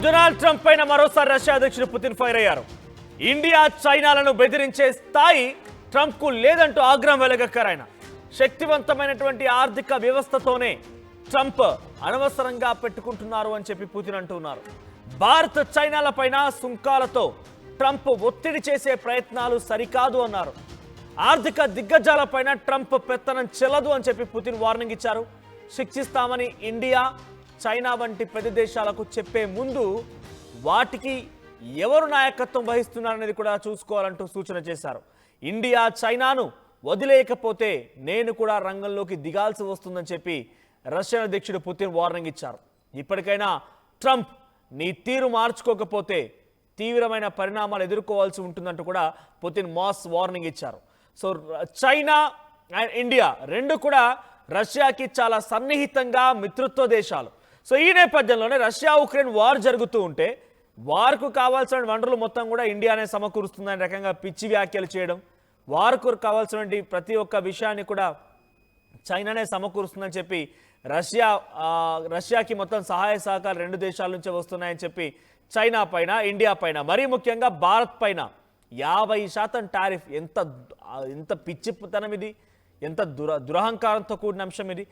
Donald Trump పైన మరోసారి Russia అధ్యక్షుడు పుతిన్ ఫైర్ అయ్యారు. ఇండియా చైనాలను బెదిరించే స్థాయి ట్రంప్ కు లేదంటూ ఆగ్రహం వెలగక్కారు. ఆయన శక్తివంతమైనటువంటి ఆర్థిక వ్యవస్థతోనే ట్రంప్ అనవసరంగా పెట్టుకుంటున్నారు అని చెప్పి పుతిన్ అంటున్నారు. భారత్ చైనాల పైన సుంకాలతో ట్రంప్ ఒత్తిడి చేసే ప్రయత్నాలు సరికాదు అన్నారు. ఆర్థిక దిగ్గజాల పైన ట్రంప్ పెత్తనం చెల్లదు అని చెప్పి పుతిన్ వార్నింగ్ ఇచ్చారు. శిక్షిస్తామని ఇండియా చైనా వంటి పెద్ద దేశాలకు చెప్పే ముందు వాటికి ఎవరు నాయకత్వం వహిస్తున్నారనేది కూడా చూసుకోవాలంటూ సూచన చేశారు. ఇండియా చైనాను వదిలేయకపోతే నేను కూడా రంగంలోకి దిగాల్సి వస్తుందని చెప్పి రష్యన్ అధ్యక్షుడు పుతిన్ వార్నింగ్ ఇచ్చారు. ఇప్పటికైనా ట్రంప్ నీ తీరు మార్చుకోకపోతే తీవ్రమైన పరిణామాలు ఎదుర్కోవాల్సి ఉంటుందంటూ కూడా పుతిన్ మాస్ వార్నింగ్ ఇచ్చారు. సో చైనా అండ్ ఇండియా రెండు కూడా రష్యాకి చాలా సన్నిహితంగా మిత్రత్వ దేశాలు. సో ఈ నేపథ్యంలోనే రష్యా ఉక్రెయిన్ వార్ జరుగుతూ ఉంటే వార్కు కావాల్సిన వనరులు మొత్తం కూడా ఇండియానే సమకూరుస్తుందనే రకంగా పిచ్చి వ్యాఖ్యలు చేయడం, వార్కు కావాల్సినటువంటి ప్రతి ఒక్క విషయాన్ని కూడా చైనానే సమకూరుస్తుందని చెప్పి రష్యాకి మొత్తం సహాయ సహకారాలు రెండు దేశాల నుంచే వస్తున్నాయని చెప్పి చైనా పైన, ఇండియా పైన, మరీ ముఖ్యంగా భారత్ పైన 50% టారిఫ్. ఎంత పిచ్చితనం ఇది, ఎంత దురహంకారంతో కూడిన అంశం ఇది.